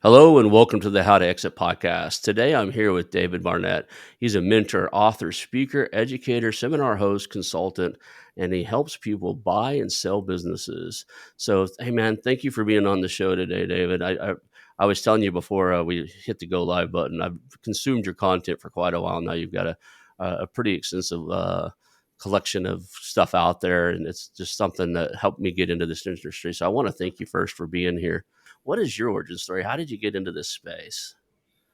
Hello and welcome to the How to Exit podcast. Today I'm here with David Barnett. He's a mentor, author, speaker, educator, seminar host, consultant, and he helps people buy and sell businesses. So, hey man, thank you for being on the show today, David. I was telling you before we hit the go live button. I've consumed your content for quite a while now. You've got a pretty extensive collection of stuff out there, and it's just something that helped me get into this industry. So I want to thank you first for being here. What is your origin story? How did you get into this space?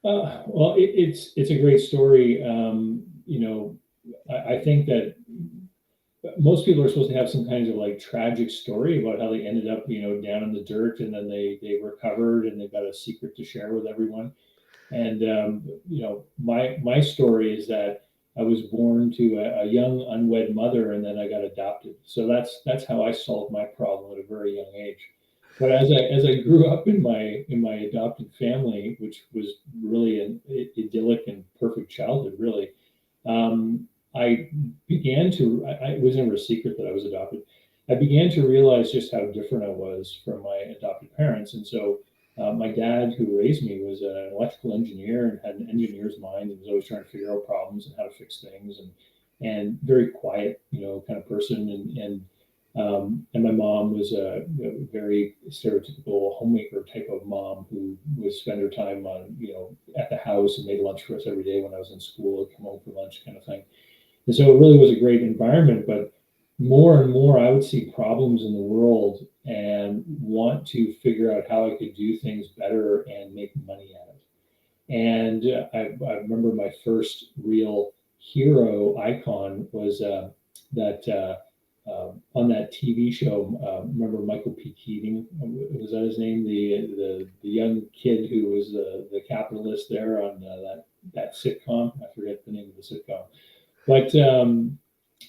It's a great story. I think that most people are supposed to have some kinds of like tragic story about how they ended up, down in the dirt, and then they recovered and they've got a secret to share with everyone. And my story is that I was born to a young unwed mother, and then I got adopted. So that's how I solved my problem at a very young age. But as I grew up in my adopted family, which was really an idyllic and perfect childhood, really, I began to. It was never a secret that I was adopted. I began to realize just how different I was from my adopted parents, and so my dad, who raised me, was an electrical engineer and had an engineer's mind, and was always trying to figure out problems and how to fix things, and very quiet, kind of person. And my mom was a very stereotypical homemaker type of mom who would spend her time on, at the house and made lunch for us every day when I was in school, come home for lunch kind of thing. And so it really was a great environment, but more and more I would see problems in the world and want to figure out how I could do things better and make money at it. And I remember my first real hero icon was on that TV show. Remember Michael P. Keating? Was that his name? The young kid who was the capitalist there on that sitcom. I forget the name of the sitcom, but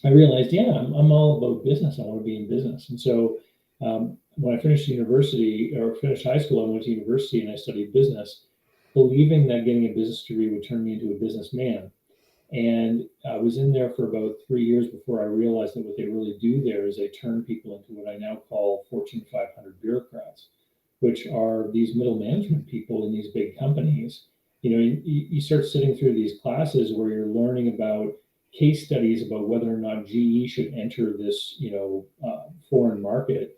I realized, yeah, I'm all about business. I want to be in business. And so when I finished university or finished high school, I went to university and I studied business, believing that getting a business degree would turn me into a businessman. And I was in there for about 3 years before I realized that what they really do there is they turn people into what I now call Fortune 500 bureaucrats, which are these middle management people in these big companies. You start sitting through these classes where you're learning about case studies about whether or not GE should enter this, foreign market,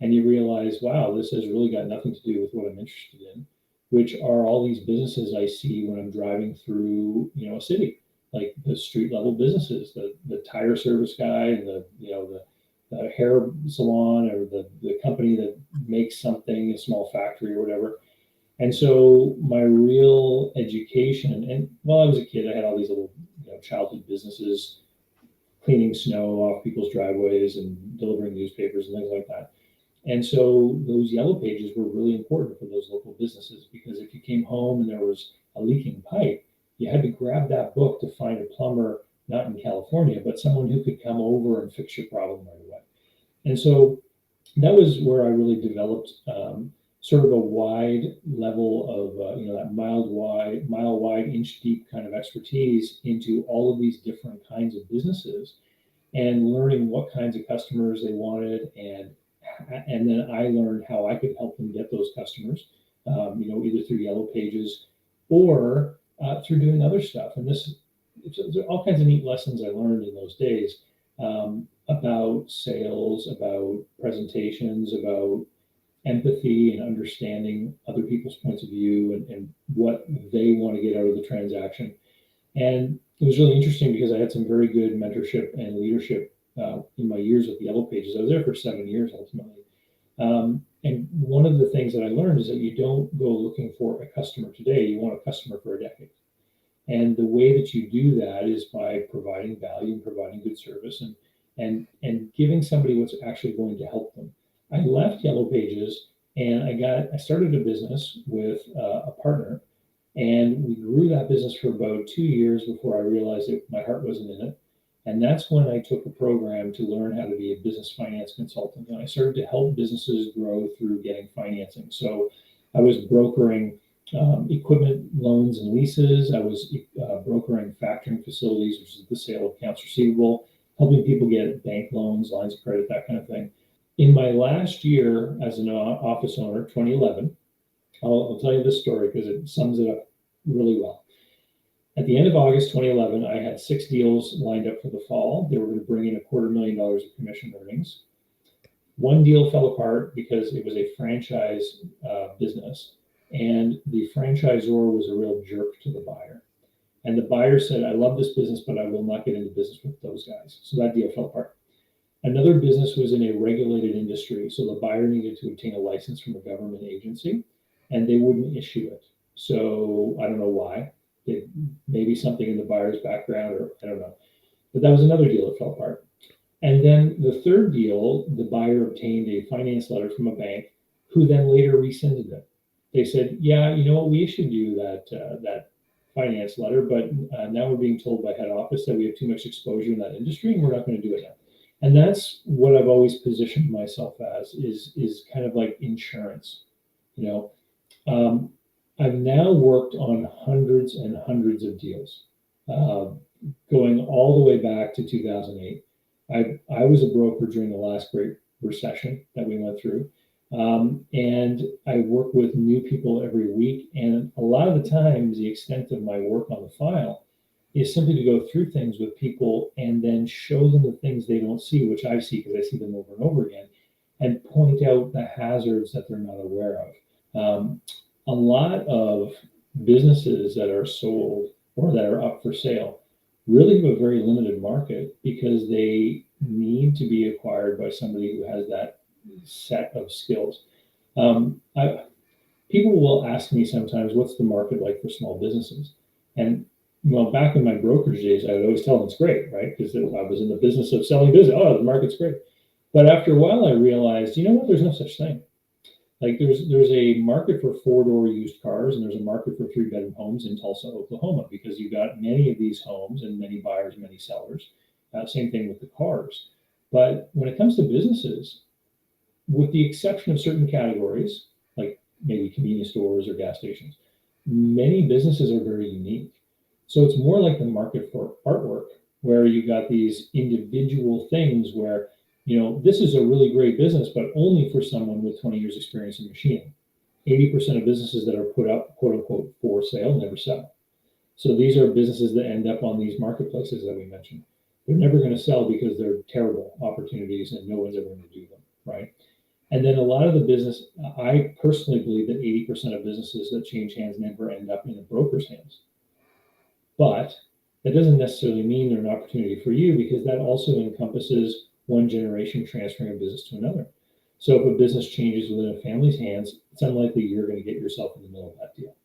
and you realize, wow, this has really got nothing to do with what I'm interested in, which are all these businesses I see when I'm driving through, a city, like the street level businesses, the tire service guy, and the hair salon, or the company that makes something, a small factory or whatever. And so my real education, and while I was a kid, I had all these little, childhood businesses, cleaning snow off people's driveways and delivering newspapers and things like that. And so those yellow pages were really important for those local businesses, because if you came home and there was a leaking pipe, you had to grab that book to find a plumber, not in California, but someone who could come over and fix your problem right away. And so that was where I really developed sort of a wide level of, that mile wide, inch deep kind of expertise into all of these different kinds of businesses, and learning what kinds of customers they wanted, and then I learned how I could help them get those customers, either through yellow pages or through doing other stuff. And there are all kinds of neat lessons I learned in those days, about sales, about presentations, about empathy and understanding other people's points of view, and what they want to get out of the transaction. And it was really interesting because I had some very good mentorship and leadership in my years with the Yellow Pages. I was there for 7 years ultimately. And one of the things that I learned is that you don't go looking for a customer today, you want a customer for a decade. And the way that you do that is by providing value and providing good service, and giving somebody what's actually going to help them. I left Yellow Pages and I started a business with a partner, and we grew that business for about 2 years before I realized that my heart wasn't in it. And that's when I took a program to learn how to be a business finance consultant. And I started to help businesses grow through getting financing. So I was brokering equipment loans and leases. I was brokering factoring facilities, which is the sale of accounts receivable, helping people get bank loans, lines of credit, that kind of thing. In my last year as an office owner, 2011, I'll tell you this story because it sums it up really well. At the end of August 2011, I had 6 deals lined up for the fall. They were going to bring in $250,000 of commission earnings. One deal fell apart because it was a franchise business, and the franchisor was a real jerk to the buyer. And the buyer said, I love this business, but I will not get into business with those guys. So that deal fell apart. Another business was in a regulated industry. So the buyer needed to obtain a license from a government agency, and they wouldn't issue it. So I don't know why. Maybe something in the buyer's background, or I don't know. But that was another deal that fell apart. And then the third deal, the buyer obtained a finance letter from a bank, who then later rescinded it. They said, "Yeah, you know what? We issued you that finance letter, but now we're being told by head office that we have too much exposure in that industry, and we're not going to do it now." And that's what I've always positioned myself as, is kind of like insurance. You know, I've now worked on hundreds and hundreds of deals, uh, going all the way back to 2008. I was a broker during the last great recession that we went through. And I work with new people every week. And a lot of the times, the extent of my work on the file is simply to go through things with people and then show them the things they don't see, which I see because I see them over and over again, and point out the hazards that they're not aware of. A lot of businesses that are sold or that are up for sale really have a very limited market because they need to be acquired by somebody who has that set of skills. People will ask me sometimes, what's the market like for small businesses? And well, back in my brokerage days, I would always tell them it's great, right? Because I was in the business of selling business. Oh, the market's great. But after a while, I realized, you know what? There's no such thing. Like there's a market for 4-door used cars, and there's a market for 3-bedroom homes in Tulsa, Oklahoma, because you've got many of these homes and many buyers, many sellers. Same thing with the cars. But when it comes to businesses, with the exception of certain categories, like maybe convenience stores or gas stations, many businesses are very unique. So it's more like the market for artwork, where you got these individual things where, this is a really great business, but only for someone with 20 years experience in machining. 80% of businesses that are put up, quote unquote, for sale never sell. So these are businesses that end up on these marketplaces that we mentioned. They're never going to sell because they're terrible opportunities and no one's ever going to do them, right? And then a lot of the business, I personally believe that 80% of businesses that change hands never end up in a broker's hands. But that doesn't necessarily mean they're an opportunity for you, because that also encompasses one generation transferring a business to another. So if a business changes within a family's hands, it's unlikely you're going to get yourself in the middle of that deal.